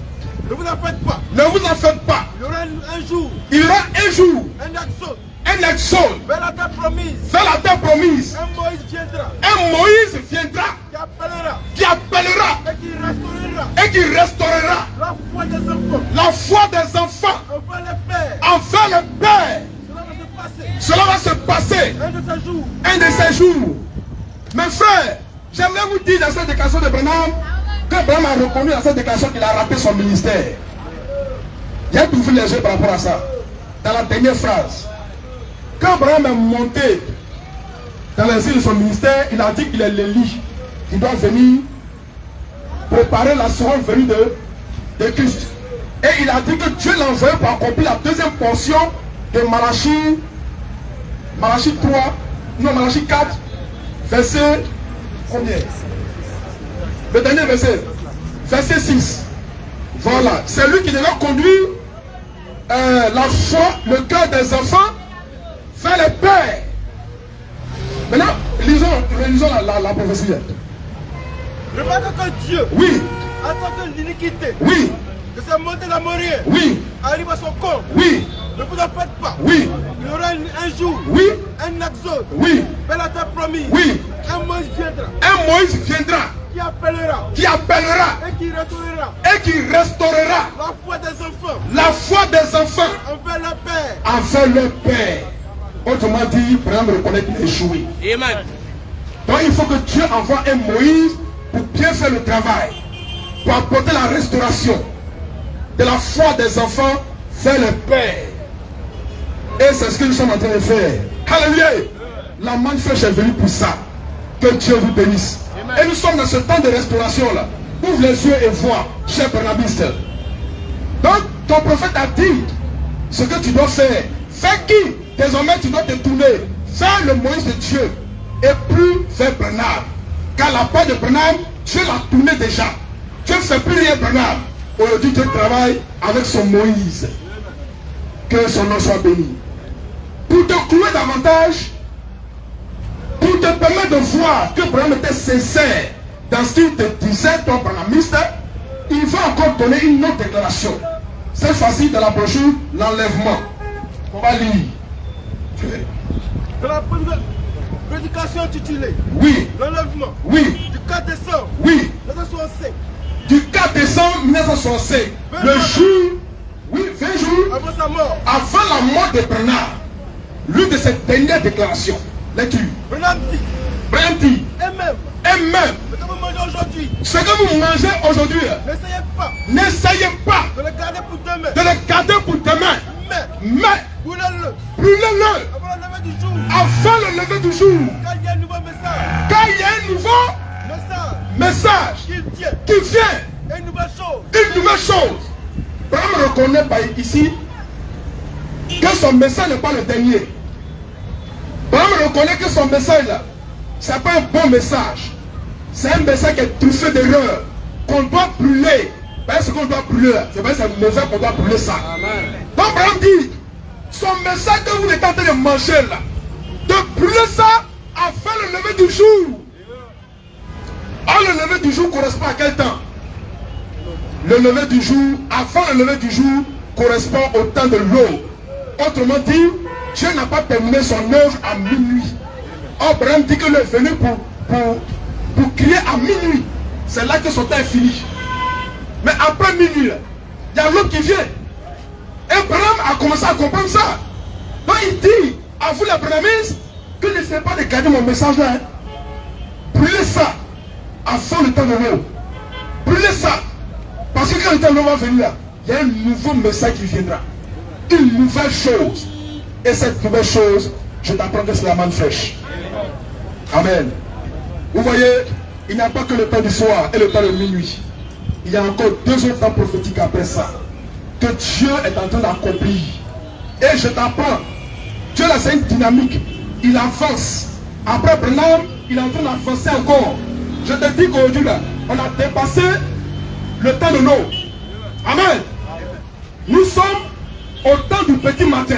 B: Ne vous en faites pas.
A: Ne vous en faites pas.
B: Il y aura un jour,
A: Il y aura un jour,
B: un exode,
A: un exode
B: vers la terre promise.
A: vers la terre promise.
B: Un Moïse viendra,
A: Un Moïse viendra
B: qui appellera
A: qui appellera
B: et qui restaurera
A: et qui restaurera
B: la foi des enfants.
A: la foi des enfants
B: Enfin les pères.
A: envers le Père.
B: Cela va se passer.
A: Cela va se passer
B: Un de ces jours.
A: un de ces jours. Mes frères, j'aimerais vous dire dans cette déclaration de Branham que Branham a reconnu dans cette déclaration qu'il a raté son ministère. Il a ouvert les yeux par rapport à ça. Dans la dernière phrase, quand Branham est monté dans l'exil de son ministère, il a dit qu'il est l'Élie qui doit venir préparer la seconde venue de Christ. Et il a dit que Dieu l'a envoyé pour accomplir la deuxième portion de Malachie 4, verset combien? Le dernier verset, verset 6. Voilà, c'est lui qui devait conduire la foi, le cœur des enfants vers les pères. Maintenant, lisons la prophétie.
B: Remarquez que Dieu,
A: Oui,
B: à toute l'iniquité
A: oui,
B: de sa montagne amoréenne,
A: oui,
B: arrive à son compte.
A: oui,
B: Ne vous en faites pas.
A: oui,
B: Il y aura un jour,
A: oui,
B: un exode
A: oui,
B: vers la terre promise.
A: oui.
B: Un Moïse viendra
A: Un Moïse viendra
B: qui appellera
A: et
B: qui
A: qui restaurera
B: la foi des enfants
A: la foi des enfants
B: envers le Père.
A: envers le Père. Autrement dit, Branham reconnaît qu'il a échoué.
C: Amen.
A: Donc il faut que Dieu envoie un Moïse pour bien faire le travail, pour apporter la restauration de la foi des enfants vers le Père. Et c'est ce que nous sommes en train de faire. Alléluia. La manne fraîche est venue pour ça. Que Dieu vous bénisse. Amen. Et nous sommes dans ce temps de restauration là. Ouvre les yeux et vois, cher branhamiste. Donc ton prophète a dit ce que tu dois faire. Fais qui? Désormais tu dois te tourner vers le Moïse de Dieu et plus vers Branham. Car la part de Branham, Dieu l'a tourné déjà. Dieu ne fait plus rien Branham. Aujourd'hui Dieu travaille avec son Moïse. Que son nom soit béni. Pour te clouer davantage, pour te permettre de voir que Branham était sincère dans ce qu'il te disait, ton branhamiste, il va encore donner une autre déclaration. Cette fois-ci dans la brochure, l'enlèvement. On va lire.
B: De la prédication intitulée
A: Oui.
B: l'enlèvement
A: Oui.
B: du 4 décembre
A: Oui.
B: 1965,
A: Du 4 décembre 1965, le jour, oui, 20 jours
B: avant sa mort,
A: avant la mort de Branham, l'une de ses dernières déclarations. Lecture.
B: Branham dit,
A: Branham dit,
B: et même,
A: ce
B: ce que vous mangez aujourd'hui,
A: que vous mangez aujourd'hui,
B: n'essayez pas
A: de
B: le garder pour demain,
A: le garder pour demain,
B: mais
A: mais
B: brûlez-le
A: brûlez-le
B: avant le lever du jour,
A: avant le lever du jour,
B: car il y a un nouveau message,
A: car il y a un nouveau message qui vient,
B: et une nouvelle chose.
A: une nouvelle chose. Branham reconnaît par ici que son message n'est pas le dernier. Branham reconnaît que son message là, ce n'est pas un bon message. C'est un message qui est truffé d'erreurs, qu'on doit brûler. Parce qu'on doit brûler, c'est pas c'est mauvais qu'on doit brûler ça. Amen. Donc Branham dit, son message que vous êtes en train de manger là, de brûler ça avant le lever du jour. Or le lever du jour correspond à quel temps? Le lever du jour, avant le lever du jour, correspond au temps de l'eau. Autrement dit, Dieu n'a pas terminé son œuvre à minuit. Or Branham dit qu'il est venu pour crier à minuit. C'est là que son temps est fini. Mais après minuit, il y a l'autre qui vient. Et Branham a commencé à comprendre ça. Donc il dit à vous les branhamistes que ne n'essayez pas de garder mon message là. Brûlez ça avant le temps de l'eau. Brûlez ça. Parce que quand le temps va venir là, il y a un nouveau message qui viendra. Une nouvelle chose. Et cette nouvelle chose, je t'apprends que c'est la manne fraîche. Amen. Vous voyez, il n'y a pas que le temps du soir et le temps de minuit. Il y a encore 2 autres temps prophétiques après ça. Que Dieu est en train d'accomplir. Et je t'apprends. Dieu là, c'est une dynamique. Il avance. Après Branham, il est en train d'avancer encore. Je te dis qu'aujourd'hui là, on a dépassé le temps de l'eau. Amen. Nous sommes au temps du petit matin.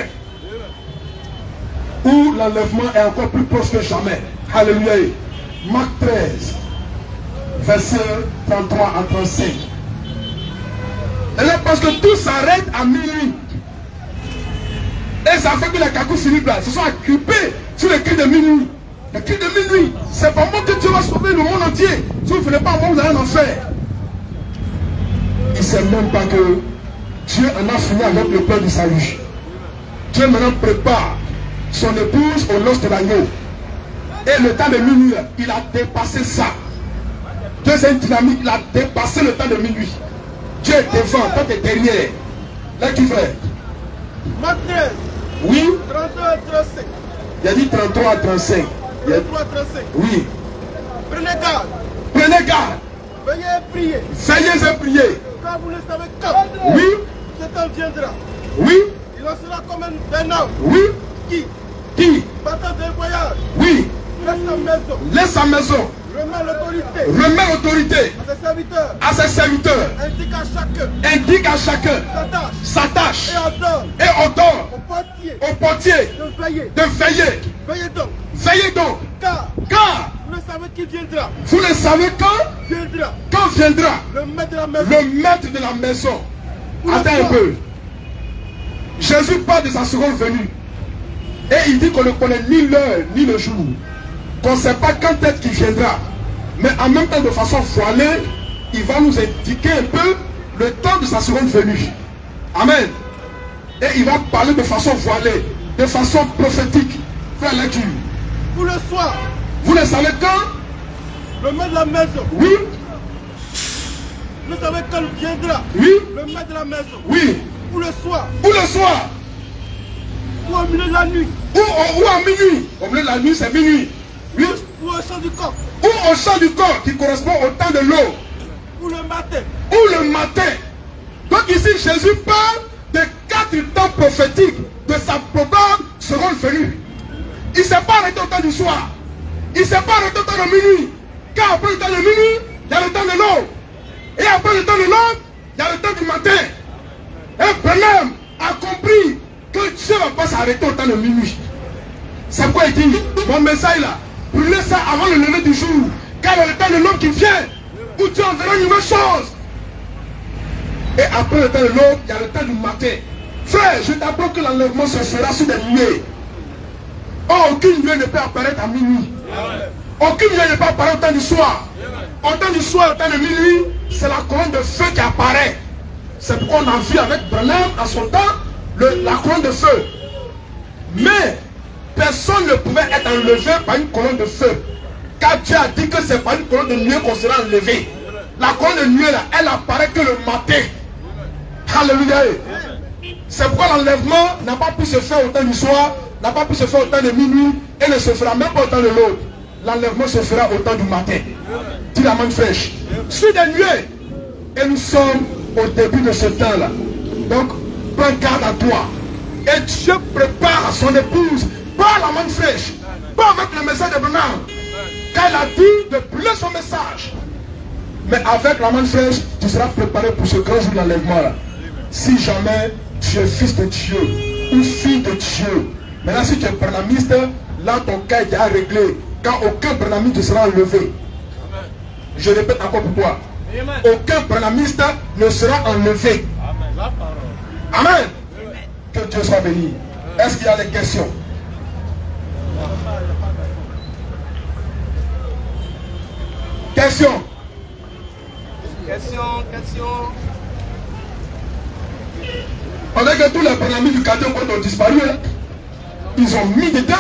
A: Où l'enlèvement est encore plus proche que jamais. Alléluia. Marc 13, verset 33 à 35. Et là, parce que tout s'arrête à minuit. Et ça fait que les cacous Philippe là se sont occupés sur les cris de minuit. Les cris de minuit, c'est pas moi que Dieu va sauver le monde entier. Si vous ne faites pas moi, vous allez en enfer. Il ne sait même pas que Dieu en a fini avec le plan du salut. Dieu maintenant prépare son épouse au noces de l'agneau. Et le temps de minuit, il a dépassé ça. Dieu c'est une dynamique, il a dépassé le temps de minuit. Dieu est devant, toi tu es derrière. Là qui fait
B: Marc 13.
A: Oui.
B: 32 à 35.
A: Il a dit 33 à 35.
B: 33 à 35.
A: Oui.
B: Prenez garde.
A: Prenez garde.
B: Veuillez prier.
A: Veillez et priez.
B: Car vous ne savez quand.
A: Oui.
B: Ce temps viendra.
A: Oui.
B: Il en sera comme un homme.
A: Oui. Qui
B: partant d'un voyage.
A: Oui.
B: Laisse sa maison.
A: Laisse sa maison.
B: Remet l'autorité.
A: Remet l'autorité
B: À ses serviteurs.
A: à ses serviteurs.
B: Indique à chacun.
A: Indique à chacun
B: Sa tâche.
A: sa tâche.
B: Et ordonne.
A: Et ordonne
B: Au portier.
A: au portier
B: De veiller.
A: de veiller.
B: Veillez donc.
A: Veillez donc. Car
B: Vous ne savez qui viendra.
A: vous ne savez quand viendra
B: Le maître de la maison.
A: le maître de la maison.
B: Pour
A: Attends
B: le
A: un peu. Jésus parle de sa seconde venue. Et il dit qu'on ne connaît ni l'heure ni le jour. Qu'on ne sait pas quand est-ce qu'il viendra. Mais en même temps, de façon voilée, il va nous indiquer un peu le temps de sa seconde venue. Amen. Et il va parler de façon voilée, de façon prophétique. Fais la lecture.
B: Pour le soir.
A: Vous ne savez quand?
B: Le maître de la maison.
A: Oui.
B: Vous savez quand il viendra.
A: Oui.
B: Le maître de la maison.
A: Oui.
B: Pour le soir.
A: Ou le soir.
B: Ou au milieu de la nuit.
A: Ou à minuit. Au milieu de la nuit, c'est minuit. Oui.
B: Ou au chant du corps.
A: Ou au chant du corps qui correspond au temps de l'eau.
B: Ou le matin.
A: Ou le matin. Donc ici, Jésus parle de 4 temps prophétiques de sa probable seconde venue. Il ne s'est pas arrêté au temps du soir. Il ne s'est pas arrêté au temps de minuit. Car après le temps de minuit, il y a le temps de l'eau. Et après le temps de l'eau, il y a le temps du matin. Et Branham a compris que Dieu ne va pas s'arrêter au temps de minuit. C'est quoi il dit? Mon message là, brûlez ça avant le lever du jour. Car il y a le temps de l'homme qui vient, où Dieu enverra une nouvelle chose. Et après le temps de l'eau, il y a le temps du matin. Frère, je t'apprends que l'enlèvement se fera sous des nuées. Oh, aucune nuée ne peut apparaître à minuit. Aucune nuée ne peut apparaître au temps du soir. Au temps du soir, au temps de minuit, c'est la colonne de feu qui apparaît. C'est pourquoi on a vu avec Branham à son temps la colonne de feu. Mais personne ne pouvait être enlevé par une colonne de feu. Car Dieu a dit que c'est par une colonne de nuée qu'on sera enlevé. La colonne de nuée là, elle apparaît que le matin. Alléluia. C'est pourquoi l'enlèvement n'a pas pu se faire au temps du soir, n'a pas pu se faire au temps de minuit et ne se fera même pas au temps de l'autre. L'enlèvement se fera au temps du matin. Dis la main fraîche. Sur des nuées. Et nous sommes au début de ce temps-là. Donc, prends garde à toi. Et Dieu prépare son épouse par la main fraîche. Pas avec le message de Branham. Car il a dit de brûler son message. Mais avec la main fraîche, tu seras préparé pour ce grand jour de l'enlèvement-là. Si jamais tu es fils de Dieu ou fille de Dieu. Maintenant, si tu es branhamiste, là ton cas est déjà réglé. Car aucun branhamiste ne sera enlevé. Je répète encore pour toi. Aucun branhamiste ne sera enlevé. Amen. Que Dieu soit béni. Est-ce qu'il y a des questions? Question. On dirait que tous les branhamistes du quartier ont disparu. Hein? Ils ont mis dedans.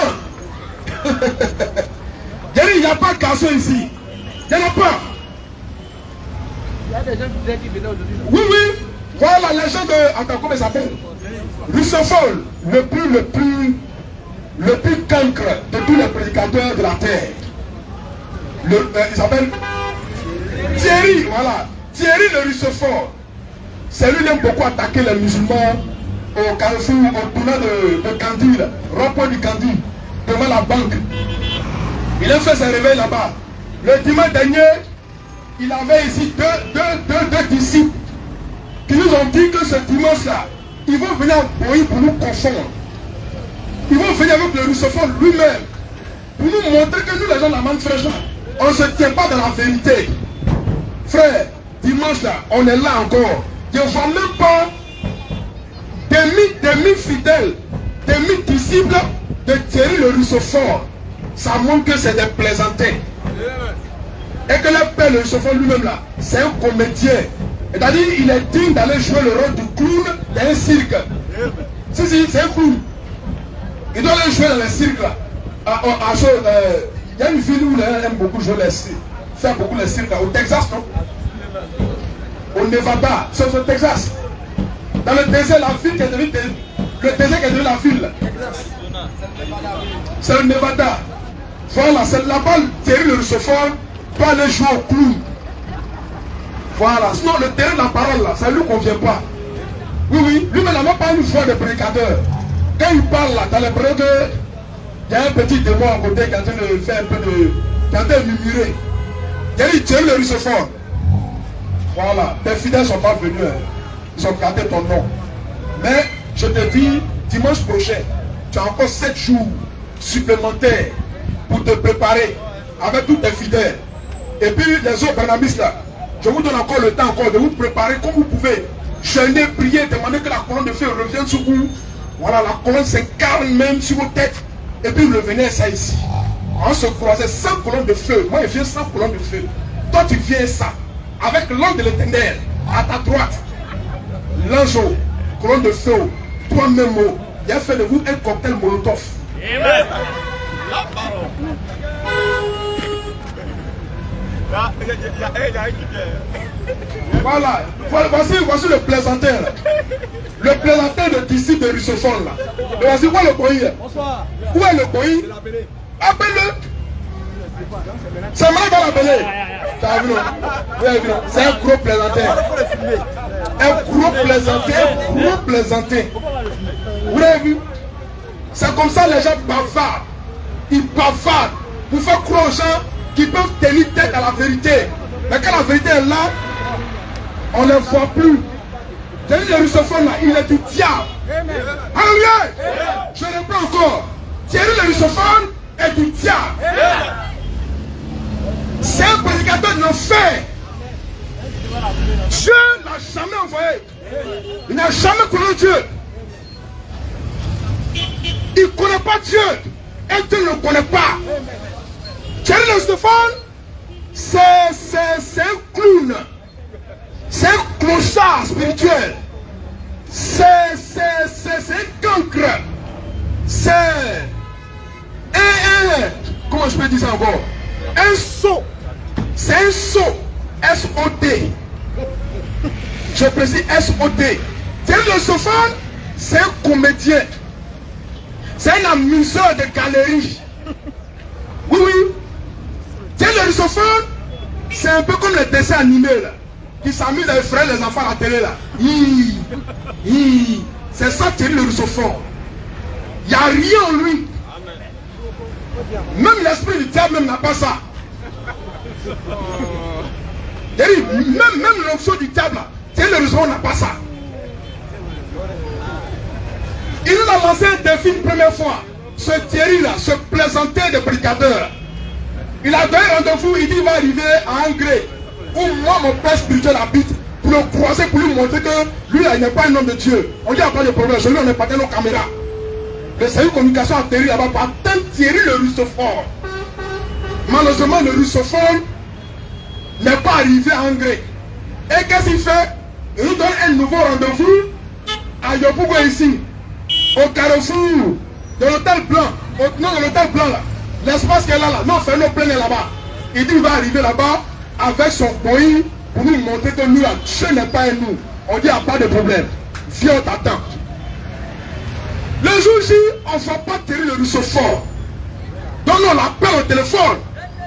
A: Il n'y a pas de garçon ici. Il n'y en a pas.
B: a des gens qui disaient qu'il venait aujourd'hui.
A: Oui, oui. Voilà la légende de... Attends, comment il s'appelle? Rousseau, le plus cancre de tous les prédicateurs de la terre. Il s'appelle Thierry, voilà. Thierry le Rousseau. C'est lui qui aime beaucoup attaquer les musulmans au Carrefour, au tournant de Candide, rond-point du Candide, devant la banque. Il a fait ses réveils là-bas. Le dimanche dernier, il avait ici deux disciples qui nous ont dit que ce dimanche-là, ils vont venir en Boï pour nous confondre. Ils vont venir avec le russophone lui-même pour nous montrer que nous, les gens de la manne fraîche, on ne se tient pas dans la vérité. Frère, dimanche là, on est là encore. Je ne vois même pas des mille fidèles, des mille disciples de Thierry le russophone. Ça montre que c'est des plaisantins. Et que le père le russophone lui-même là, c'est un comédien. C'est-à-dire, il est digne d'aller jouer le rôle du clown dans un cirque. Si, c'est un clown. Il doit aller jouer dans les cirques là. Il y a une ville où les gens aiment beaucoup jouer les cirques. Faire beaucoup les cirques là. Au Texas, non? Au Nevada, c'est au Texas. Dans le désert, la ville qui est devenue le désert qui est devenu la ville. C'est le Nevada. Voilà, c'est là-bas, Thierry le russophone peut aller jouer au clown. Voilà, sinon le terrain de la parole là, ça ne lui convient pas. Oui, oui, lui-même n'a même pas une voix de prédicateur. Quand il parle là, dans les prédicateurs, il y a un petit démon à côté qui est en train de faire un peu de... qui est en train de murmurer. Il a dit, Thierry le russophone. Voilà, tes fidèles ne sont pas venus, hein. Ils ont gardé ton nom. Mais je te dis, dimanche prochain, tu as encore 7 jours supplémentaires pour te préparer avec tous tes fidèles. Et puis les autres barnabistes là, je vous donne encore le temps encore de vous préparer comme vous pouvez. Jeûner, prier, demander que la colonne de feu revienne sur vous. Voilà, la colonne s'incarne même sur vos têtes. Et puis vous revenez ça ici. On se croisait 100 colonnes de feu. Moi, je viens 100 colonnes de feu. Toi, tu viens ça. Avec l'ange de l'éternel à ta droite. L'ange, colonne de feu, toi-même, il a fait de vous un cocktail molotov.
C: Amen. La parole.
A: Voilà, voici le plaisanteur. Le plaisanteur de disciple de russophone là. Voici où est le boy.
B: Bonsoir.
A: Où est le boy? Appelle-le. C'est moi qui va l'appeler. C'est un gros plaisanteur. Un gros plaisanteur. Vous l'avez vu? C'est comme ça les gens bavardent. Ils bavardent pour faire croire aux gens qu'ils peuvent tenir tête à la vérité. Mais quand la vérité est là, on ne voit plus. J'ai dit le russophone là, il est du diable. Alléluia. Je reprends encore. Thierry le russophone est du diable. C'est un prédicateur de l'enfer. Dieu n'a jamais envoyé. Il n'a jamais connu Dieu. Il ne connaît pas Dieu. Et Dieu ne le connaît pas. Thierry le russophone, c'est un clown. C'est un clochard spirituel. C'est un cancre. C'est comment je peux dire ça encore? Un sot. C'est un sot. S-O-T. Je précise S-O-T. Thierry le russophone, c'est un comédien. C'est un amuseur de galerie. Oui, oui. Thierry le russophone, c'est un peu comme les dessins animés là, qui s'amusent à effrayer les enfants à la télé là. C'est ça Thierry le russophone. Il n'y a rien en lui. Même l'esprit du diable même n'a pas ça. Même l'onction du diable là, Thierry le russophone n'a pas ça. Il nous a lancé un défi une première fois. Ce Thierry là, ce plaisanteur de prédicateur, il a donné rendez-vous, il dit il va arriver à un gré où moi mon père spirituel habite pour le croiser, pour lui montrer que lui là il n'est pas un homme de Dieu. On dit il n'y a pas de problème, celui on n'est pas dans nos caméras. Le service de communication a atterri là-bas pour atteindre Thierry le russophone. Malheureusement le russophone n'est pas arrivé à un gré. Et qu'est-ce qu'il fait? Il nous donne un nouveau rendez-vous à Yopougo ici, au Carrefour, de l'hôtel blanc. Non, de l'hôtel blanc là. L'espace qu'elle a là, non, c'est un plein là-bas. Il dit il va arriver là-bas avec son boy pour nous montrer que nous, là, Dieu n'est pas un nous. On dit, il n'y a pas de problème. Viens, on t'attend. Le jour J, on ne va pas Thierry le Rousseau-Fort. Donc on l'appelle au téléphone.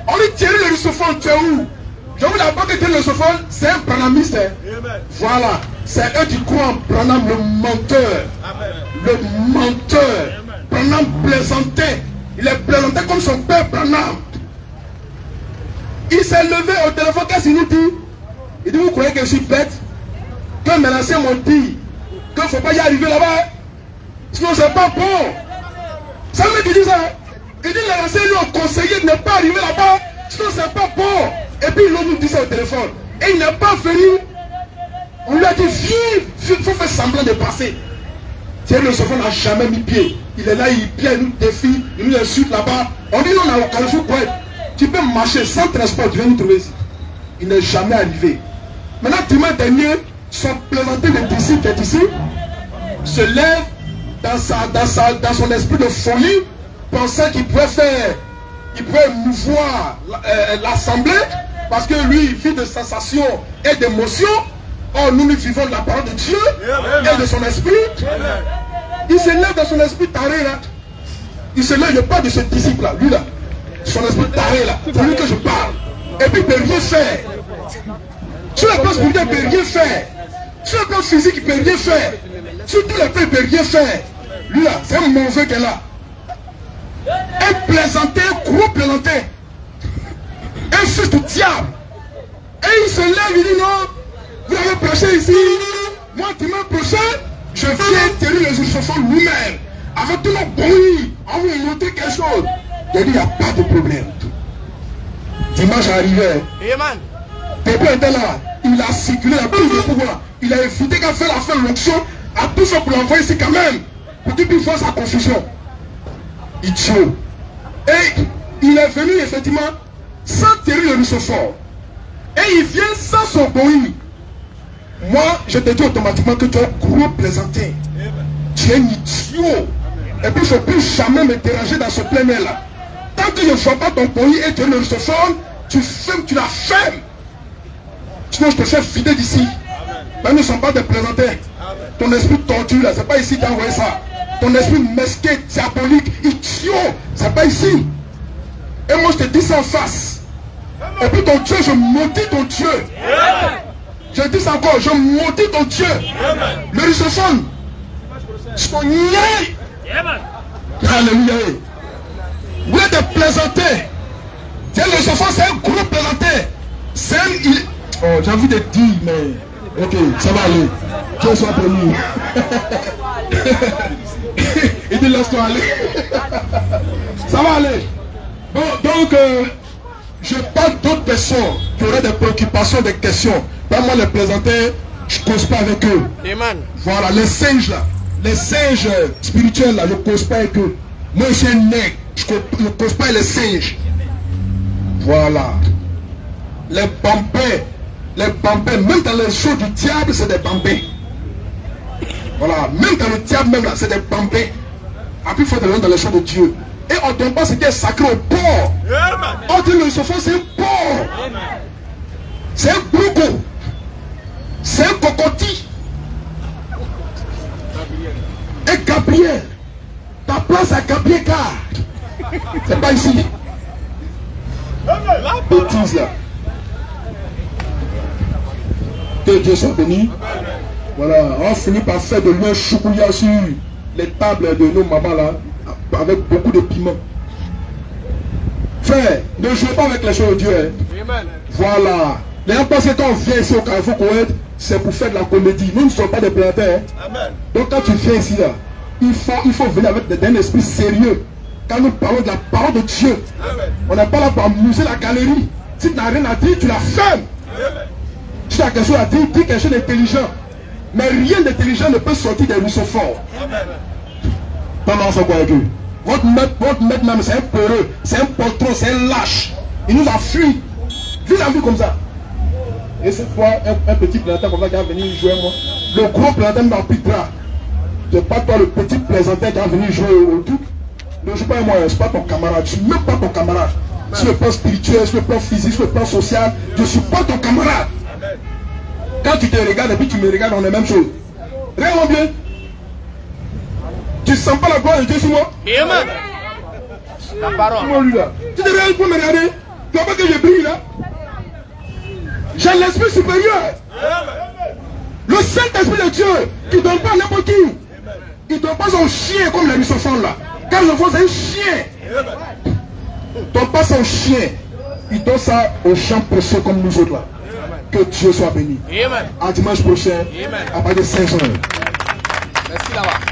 A: On dit Thierry le Rousseau-Fort, tu es où? Je vous l'apprends que Thierry le Rousseau-Fort, c'est un branamiste. Voilà. C'est eux qui croient en Branham, le menteur. Amen. Le menteur. Branham plaisantait. Il est plaisanté comme son père Branham. Il s'est levé au téléphone, qu'est-ce qu'il nous dit? Il dit, vous croyez que je suis bête? Que mes anciens m'ont dit qu'il ne faut pas y arriver là-bas. Sinon, c'est pas bon. C'est lui qui dit ça. Il dit, les anciens lui ont conseillé de ne pas arriver là-bas. Sinon, c'est pas bon. Et puis, l'autre nous dit ça au téléphone. Et il n'est pas venu. On lui a dit, viens, il faut faire semblant de passer. Thierry le Rousseau n'a jamais mis pied. Il est là, il nous défie, il nous insulte là-bas. On dit, non, on a Carrefour quoi? Tu peux marcher sans transport, tu viens nous trouver ici. Il n'est jamais arrivé. Maintenant, dimanche dernier, son plaisanté de disciple qui est ici se lève dans son esprit de folie, pensant qu'il pouvait faire, il pouvait mouvoir l'assemblée, parce que lui, il vit de sensations et d'émotions. Or, nous vivons de la parole de Dieu et de son esprit. Il se lève dans son esprit taré là. Il se lève, il parle de ce disciple-là, lui là. Son esprit taré là. C'est lui que je parle. Et puis il ne peut rien faire. Sur la place spirituelle, il ne peut rien faire. Sur la place physique, il ne peut rien faire. Sur tous les plans, il ne peut rien faire. Lui là, c'est un mauvais qu'elle a. Un plaisanté, un gros plaisanté. Un fils du diable. Et il se lève, il dit non. Vous avez prêché ici. Moi, dimanche prochain, je viens Thierry le Rousseau lui-même. Avec tout le bruit, on va vous montrer quelque chose. Il dit, il n'y a pas de problème. Dimanche arrivé. Pépé était là. Il a circulé la prise de pouvoir. Il a invité qu'à faire la fin de l'onction à tout ça pour l'envoyer ici quand même. Pour qu'il puisse voir sa confusion. Idiot. Et il est venu effectivement sans Thierry le Rousseau. Et il vient sans son bruit. Moi, je te dis automatiquement que tu es un gros plaisantin. Tu es un idiot. Et puis, je ne peux jamais me déranger dans ce plein air-là. Tant que je ne vois pas ton pays et tu es le recevoir, tu la fermes. Sinon, je te fais vider d'ici. Mais nous ne sommes pas des plaisantins. Ton esprit tordu, là, c'est pas ici qui a envoyé ça. Ton esprit mesquin, diabolique, idiot, c'est pas ici. Et moi, je te dis ça en face. Et puis, ton Dieu, je maudis ton Dieu. Je dis ça encore, je maudis ton Dieu. Le Rousseau, son niais. Alléluia. Vous êtes des plaisantés. Le Rousseau, c'est un gros plaisanté. C'est un... Oh, j'ai envie de dire, mais... Ok, ça va aller. Dieu soit béni. Il dit, laisse-toi aller. Ça va aller. Bon, donc... je parle d'autres personnes qui auraient des préoccupations, des questions. Moi, les plaisanter, je ne cause pas avec eux. Amen. Voilà, les singes là, les singes spirituels là, je ne cause pas avec eux. Moi, je suis un nègre, je ne cause pas avec les singes. Voilà. Les bambins, même dans les choses du diable, c'est des bambins. Voilà, même dans le diable, même là, c'est des bambins. Après, il faut aller dans les choses de Dieu. Et on ne donne pas ce qui est sacré au porc. On dit le Rousseau, c'est un porc. C'est un brougo. C'est un cocotti. Et Gabriel. Ta place à Gabriel Garde. C'est pas ici. Bêtise là. Que Dieu soit béni. Voilà, on finit par faire de lui un choukouya sur les tables de nos mamans là. Avec beaucoup de piment. Frère, ne jouez pas avec les choses de Dieu. Hein. Voilà. Les gens pensent que quand on vient ici au Carrefour Koweït, c'est pour faire de la comédie. Nous ne sommes pas des plaisantais. Hein. Donc quand tu viens ici, là, il faut venir avec un esprit sérieux. Quand nous parlons de la parole de Dieu, amen. On n'est pas là pour amuser la galerie. Si tu n'as rien à dire, tu la fermes. Si tu as quelque chose à dire, dis quelque chose d'intelligent. Mais rien d'intelligent ne peut sortir des Rousseau forts. Comment ça quoi avec eux? Votre maître même, c'est un peureux, c'est un poltron, c'est un lâche. Il nous a fui. Vu la vie comme ça. Et cette fois, un petit plaisantin comme ça qui va venir jouer moi. Le gros plaisantin m'arbitrera. C'est pas toi le petit plaisantin qui va venir jouer au truc. Ne joue pas avec moi, je ne suis pas ton camarade. Je ne suis même pas ton camarade. Sur le plan spirituel, sur le plan physique, sur le plan social, je ne suis pas ton camarade. Quand tu te regardes et puis tu me regardes, on est la même chose. Regarde-moi bien. Tu sens pas la gloire de Dieu sur moi?
C: Amen. La parole.
A: Moi, lui, là. Tu te regardes pour me regarder. Tu vois pas que je brille là? J'ai l'esprit supérieur. Le Saint-Esprit de Dieu qui ne donne pas à n'importe qui. Il ne donne pas son chien comme les Lucifer là. Car le fond c'est un chien. Il ne donne pas son chien. Il donne ça aux champs précieux comme nous autres là. Que Dieu soit béni.
C: Amen.
A: À dimanche prochain,
C: Amen.
A: à partir de 5 heures.
C: Merci là-bas.